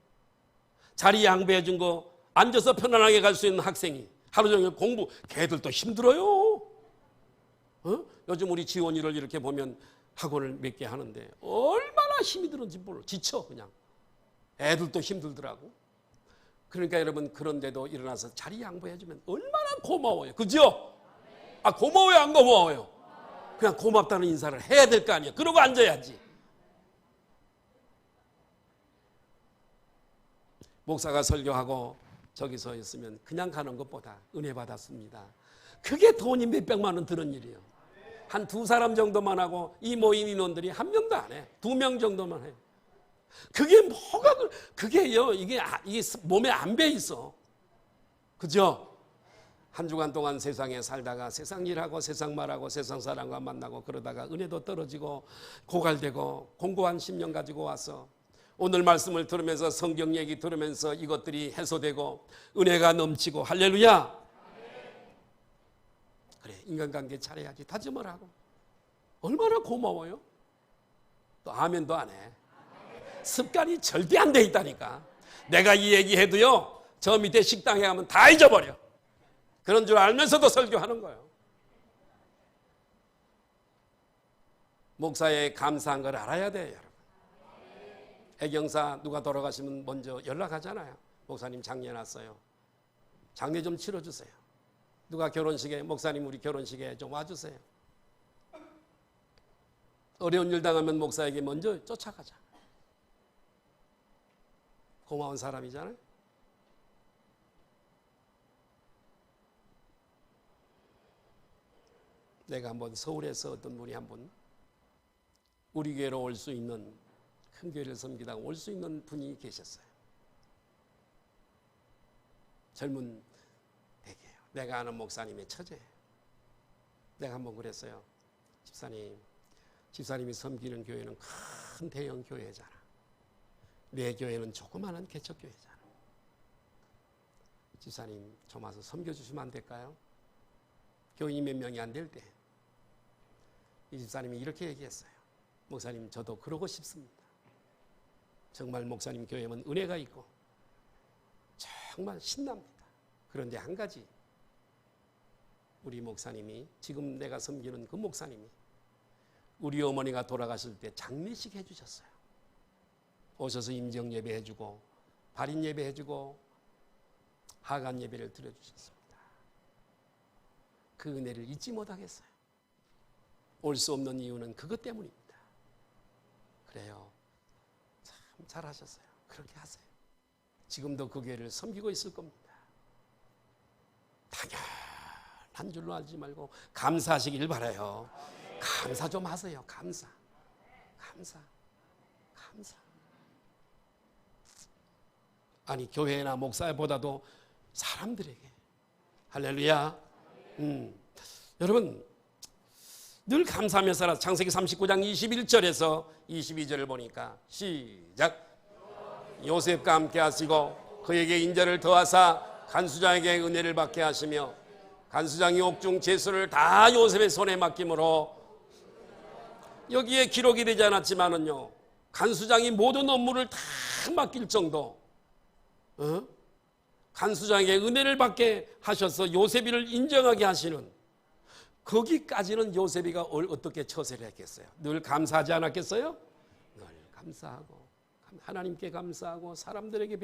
자리 양보해 준 거 앉아서 편안하게 갈 수 있는 학생이 하루 종일 공부, 걔들도 힘들어요. 요즘 우리 지원이를 이렇게 보면 학원을 몇 개 하는데 얼마나 힘이 드는지 몰라. 지쳐 그냥. 애들도 힘들더라고. 그러니까 여러분 그런데도 일어나서 자리 양보해 주면 얼마나 고마워요. 그죠? 아, 고마워요 안 고마워요? 그냥 고맙다는 인사를 해야 될 거 아니에요. 그러고 앉아야지. 목사가 설교하고 저기 서 있으면 그냥 가는 것보다 은혜 받았습니다. 그게 돈이 몇백만 원 드는 일이에요. 한 두 사람 정도만 하고 이 모임 인원들이 한 명도 안 해. 2명 정도만 해. 그게 뭐가 그게요. 이게 몸에 안 배 있어. 그죠? 한 주간 동안 세상에 살다가 세상 일하고 세상 말하고 세상 사람과 만나고 그러다가 은혜도 떨어지고 고갈되고 공고한 10년 가지고 와서 오늘 말씀을 들으면서 성경 얘기 들으면서 이것들이 해소되고 은혜가 넘치고 할렐루야. 그래, 인간관계 잘해야지. 다짐을 하고. 얼마나 고마워요. 또 아멘도 안 해. 습관이 절대 안 돼 있다니까. 내가 이 얘기해도요, 저 밑에 식당에 가면 다 잊어버려. 그런 줄 알면서도 설교하는 거예요. 목사의 감사한 걸 알아야 돼요, 여러분. 해경사 누가 돌아가시면 먼저 연락하잖아요. 목사님 장례 났어요. 장례 좀 치러주세요. 누가 결혼식에, 목사님 우리 결혼식에 좀 와주세요. 어려운 일 당하면 목사에게 먼저 쫓아가자. 고마운 사람이잖아요. 내가 한번 서울에서 어떤 분이 한번 우리 교회로 올 수 있는, 큰 교회를 섬기다가 올 수 있는 분이 계셨어요. 젊은 대개요. 내가 아는 목사님의 처제예요. 내가 한번 그랬어요. 집사님이 섬기는 교회는 큰 대형 교회잖아. 내 교회는 조그마한 개척교회잖아. 집사님 좀 와서 섬겨주시면 안 될까요? 교인이 몇 명이 안 될 때 이 집사님이 이렇게 얘기했어요. 목사님 저도 그러고 싶습니다. 정말 목사님 교회면 은혜가 있고 정말 신납니다. 그런데 한 가지, 우리 목사님이, 지금 내가 섬기는 그 목사님이 우리 어머니가 돌아가실 때 장례식 해주셨어요. 오셔서 임정 예배 해주고 발인 예배 해주고 하간 예배를 드려주셨습니다. 그 은혜를 잊지 못하겠어요. 올 수 없는 이유는 그것 때문입니다. 그래요. 참 잘하셨어요. 그렇게 하세요. 지금도 그 교회를 섬기고 있을 겁니다. 당연한 줄로 알지 말고 감사하시길 바라요. 감사 좀 하세요. 감사. 아니 교회나 목사보다도 사람들에게. 할렐루야. 여러분 늘 감사하며 살아. 창세기 39장 21절에서 22절을 보니까 시작. 요셉과 함께 하시고 그에게 인자를 더하사 간수장에게 은혜를 받게 하시며 간수장이 옥중 제수를 다 요셉의 손에 맡김으로, 여기에 기록이 되지 않았지만은요, 간수장이 모든 업무를 다 맡길 정도, 간수장에게 은혜를 받게 하셔서 요셉이를 인정하게 하시는, 거기까지는 요셉이가 어떻게 처세를 했겠어요? 늘 감사하지 않았겠어요? 늘 감사하고 하나님께 감사하고 사람들에게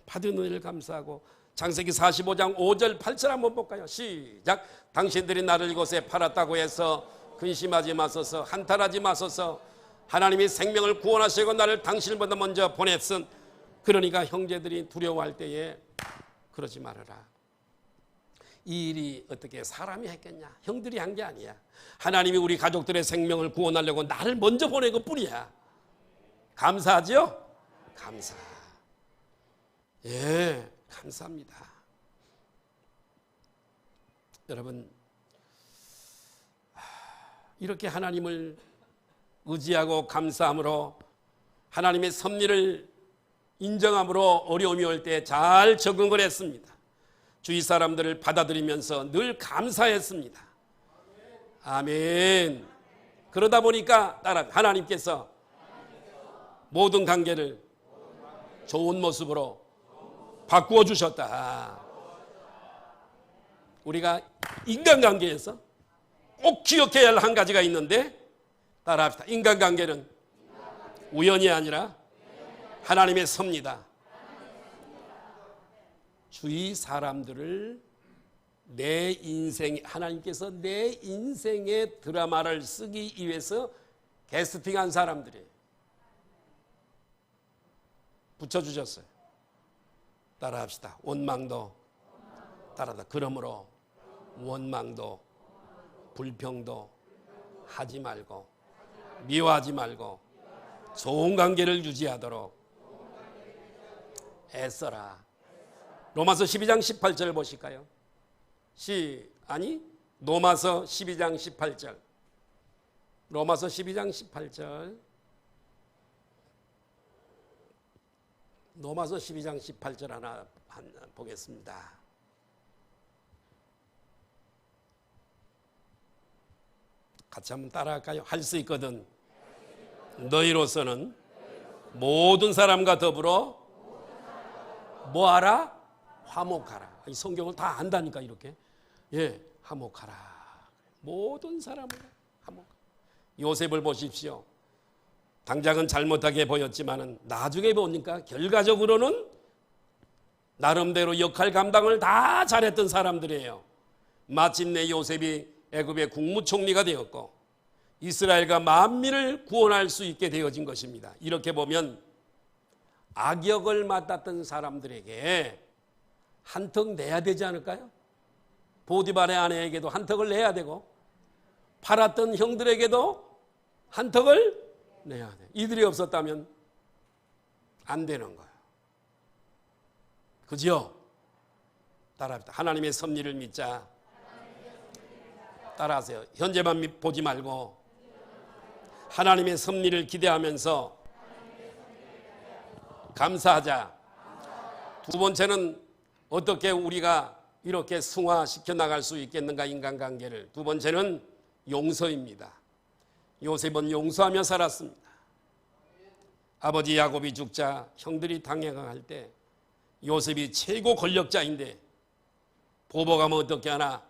받은 은혜를 감사하고. 창세기 45장 5절 8절 한번 볼까요? 시작. 당신들이 나를 이곳에 팔았다고 해서 근심하지 마소서, 한탄하지 마소서. 하나님이 생명을 구원하시고 나를 당신보다 먼저 보냈음. 그러니까 형제들이 두려워할 때에 그러지 말아라. 이 일이 어떻게 사람이 했겠냐? 형들이 한 게 아니야. 하나님이 우리 가족들의 생명을 구원하려고 나를 먼저 보낸 것 뿐이야. 감사하죠? 감사. 예, 감사합니다. 여러분, 이렇게 하나님을 의지하고 감사함으로, 하나님의 섭리를 인정함으로 어려움이 올 때 잘 적응을 했습니다. 주위 사람들을 받아들이면서 늘 감사했습니다. 아멘. 그러다 보니까 하나님께서 모든 관계를 좋은 모습으로 바꾸어 주셨다. 우리가 인간관계에서 꼭 기억해야 할 한 가지가 있는데, 따라합시다. 인간관계는 우연이 아니라 하나님의 섭니다. 주위 사람들을 내 인생, 하나님께서 내 인생의 드라마를 쓰기 위해서 캐스팅한 사람들이에요. 붙여주셨어요. 따라합시다. 원망도 따라다. 그러므로 원망도 불평도 하지 말고 미워하지 말고 좋은 관계를 유지하도록 애써라. 로마서 12장 18절 보실까요? 로마서 12장 18절. 로마서 12장 18절. 로마서 12장 18절 하나 보겠습니다. 같이 한번 따라할까요? 할 수 있거든. 너희로서는 모든 사람과 더불어 뭐하라? 화목하라. 이 성경을 다 안다니까 이렇게. 예, 화목하라. 모든 사람을 화목하라. 요셉을 보십시오. 당장은 잘못하게 보였지만은 나중에 보니까 결과적으로는 나름대로 역할 감당을 다 잘했던 사람들이에요. 마침내 요셉이 애굽의 국무총리가 되었고 이스라엘과 만민을 구원할 수 있게 되어진 것입니다. 이렇게 보면 악역을 맡았던 사람들에게 한턱 내야 되지 않을까요? 보디발의 아내에게도 한턱을 내야 되고 팔았던 형들에게도 한턱을 내야 돼. 이들이 없었다면 안 되는 거예요. 그죠? 따라합시다. 하나님의 섭리를 믿자. 따라하세요. 현재만 보지 말고 하나님의 섭리를 기대하면서 감사하자. 두 번째는 어떻게 우리가 이렇게 승화시켜 나갈 수 있겠는가, 인간관계를. 두 번째는 용서입니다. 요셉은 용서하며 살았습니다. 아버지 야곱이 죽자 형들이 당행할 때 요셉이 최고 권력자인데 보복하면 어떻게 하나.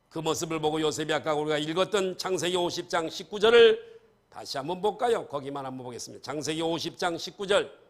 그 모습을 보고 요셉이 아까 우리가 읽었던 창세기 50장 19절을 다시 한번 볼까요? 거기만 한번 보겠습니다. 창세기 50장 19절.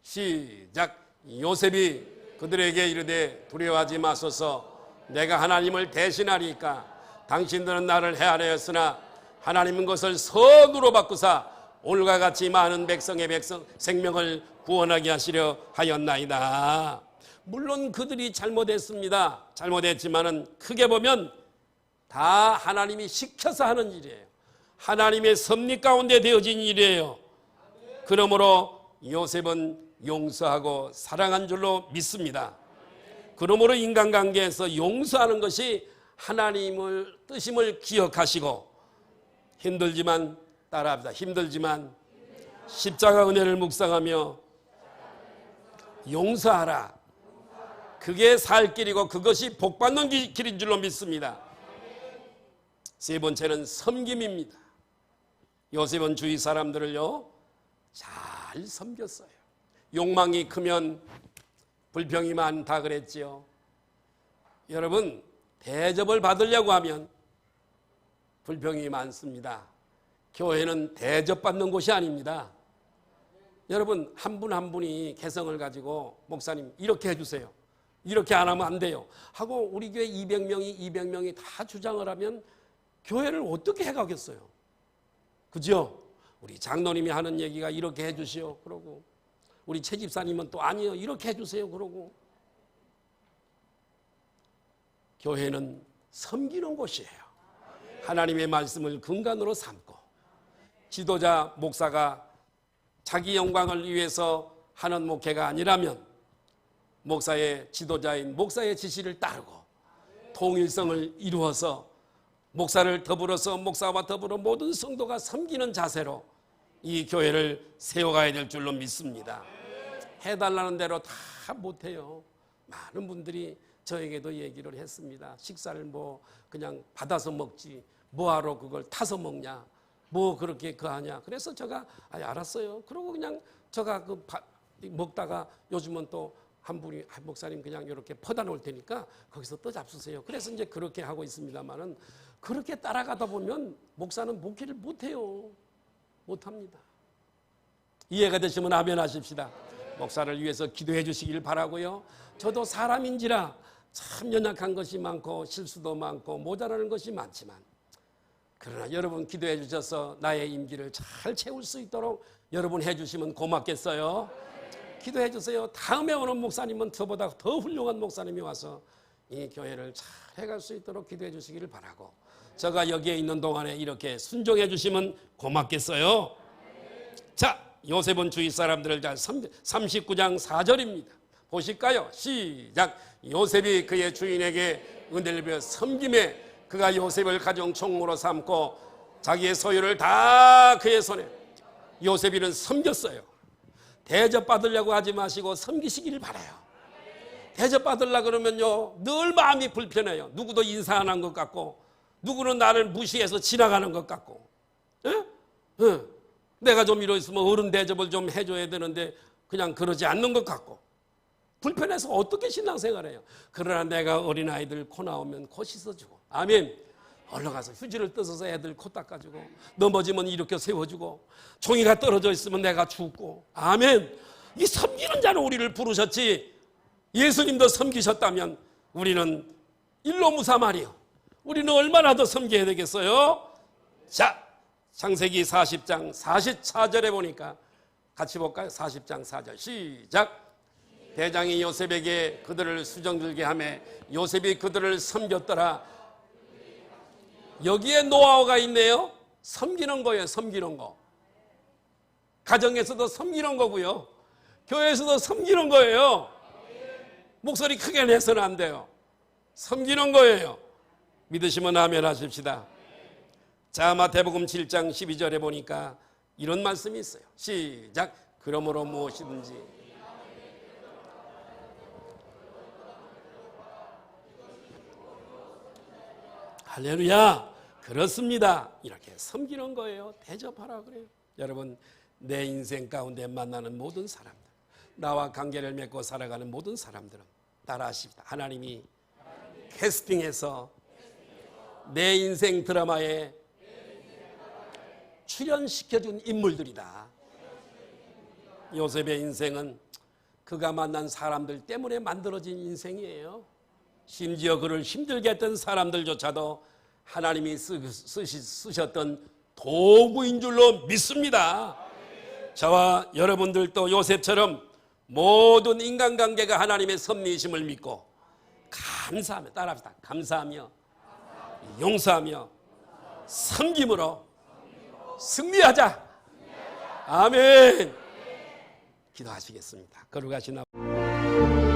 시작. 요셉이 그들에게 이르되 두려워하지 마소서. 내가 하나님을 대신하리이까. 당신들은 나를 헤아려였으나 하나님은 것을 선으로 바꾸사 오늘과 같이 많은 백성의 생명을 구원하게 하시려 하였나이다. 물론 그들이 잘못했습니다. 잘못했지만은 크게 보면 다 하나님이 시켜서 하는 일이에요. 하나님의 섭리 가운데 되어진 일이에요. 그러므로 요셉은 용서하고 사랑한 줄로 믿습니다. 그러므로 인간관계에서 용서하는 것이 하나님의 뜻임을 기억하시고, 힘들지만 따라합니다. 힘들지만 십자가 은혜를 묵상하며 용서하라. 그게 살 길이고 그것이 복받는 길인 줄로 믿습니다. 세 번째는 섬김입니다. 요셉은 주위 사람들을요 잘 섬겼어요. 욕망이 크면 불평이 많다 그랬지요. 여러분, 대접을 받으려고 하면 불평이 많습니다. 교회는 대접받는 곳이 아닙니다. 여러분, 한 분 한 분이 개성을 가지고 목사님 이렇게 해주세요, 이렇게 안 하면 안 돼요 하고 우리 교회 200명이 다 주장을 하면 교회를 어떻게 해가겠어요? 그죠? 우리 장로님이 하는 얘기가 이렇게 해주시오 그러고, 우리 최 집사님은 또 아니요 이렇게 해주세요 그러고. 교회는 섬기는 곳이에요. 하나님의 말씀을 근간으로 삼고, 지도자 목사가 자기 영광을 위해서 하는 목회가 아니라면 목사의 지도자인 목사의 지시를 따르고 통일성을 이루어서 목사를 더불어서 목사와 더불어 모든 성도가 섬기는 자세로 이 교회를 세워가야 될 줄로 믿습니다. 해달라는 대로 다 못해요. 많은 분들이 저에게도 얘기를 했습니다. 식사를 뭐 그냥 받아서 먹지 뭐하러 그걸 타서 먹냐, 뭐 그렇게 하냐. 그래서 제가 알았어요. 그러고 그냥 제가 먹다가 요즘은 또 한 분이 목사님 그냥 이렇게 퍼다 놓을 테니까 거기서 또 잡수세요. 그래서 이제 그렇게 하고 있습니다만은, 그렇게 따라가다 보면 목사는 목회를 못해요. 못합니다. 이해가 되시면 아멘 하십시다. 목사를 위해서 기도해 주시길 바라고요. 저도 사람인지라 참 연약한 것이 많고 실수도 많고 모자라는 것이 많지만, 그러나 여러분 기도해 주셔서 나의 임기를 잘 채울 수 있도록 여러분 해 주시면 고맙겠어요. 기도해 주세요. 다음에 오는 목사님은 저보다 더 훌륭한 목사님이 와서 이 교회를 잘 해갈 수 있도록 기도해 주시기를 바라고, 제가 여기에 있는 동안에 이렇게 순종해 주시면 고맙겠어요. 자, 요셉은 주위 사람들을 잘 39장 4절입니다. 보실까요? 시작. 요셉이 그의 주인에게 은혜를 베어 섬김에 그가 요셉을 가정 총무로 삼고 자기의 소유를 다 그의 손에. 요셉이는 섬겼어요. 대접받으려고 하지 마시고 섬기시기를 바라요. 대접받으려고 그러면요 늘 마음이 불편해요. 누구도 인사 안 한 것 같고, 누구는 나를 무시해서 지나가는 것 같고, 내가 좀 이러있으면 어른 대접을 좀 해줘야 되는데 그냥 그러지 않는 것 같고, 불편해서 어떻게 신앙생활해요. 그러나 내가 어린아이들 코 나오면 코 씻어주고, 아멘, 얼른 가서 휴지를 뜯어서 애들 코 닦아주고, 넘어지면 이렇게 세워주고, 종이가 떨어져 있으면 내가 줍고, 아멘. 이 섬기는 자로 우리를 부르셨지, 예수님도 섬기셨다면 우리는 일로 무사말이요, 우리는 얼마나 더 섬겨야 되겠어요? 자, 창세기 40장 44절에 보니까 같이 볼까요? 40장 4절 시작. 대장이 요셉에게 그들을 수정들게 하매 요셉이 그들을 섬겼더라. 여기에 노하우가 있네요. 섬기는 거예요. 섬기는 거. 가정에서도 섬기는 거고요, 교회에서도 섬기는 거예요. 목소리 크게 내서는 안 돼요. 섬기는 거예요. 믿으시면 아멘 하십시다. 자, 마태복음 7장 12절에 보니까 이런 말씀이 있어요. 시작. 그러므로 무엇이든지 할렐루야. 그렇습니다. 이렇게 섬기는 거예요. 대접하라 그래요. 여러분, 내 인생 가운데 만나는 모든 사람들, 나와 관계를 맺고 살아가는 모든 사람들은 따라하십시다. 하나님이 캐스팅해서 내 인생 드라마에 출연시켜준 인물들이다. 요셉의 인생은 그가 만난 사람들 때문에 만들어진 인생이에요. 심지어 그를 힘들게 했던 사람들조차도 하나님이 쓰셨던 도구인 줄로 믿습니다. 저와 여러분들도 요셉처럼 모든 인간관계가 하나님의 섭리이심을 믿고 감사하며, 따라합시다. 감사하며 용서하며 섬김으로 승리하자. 아멘. 기도하시겠습니다. 거룩하신 아버지.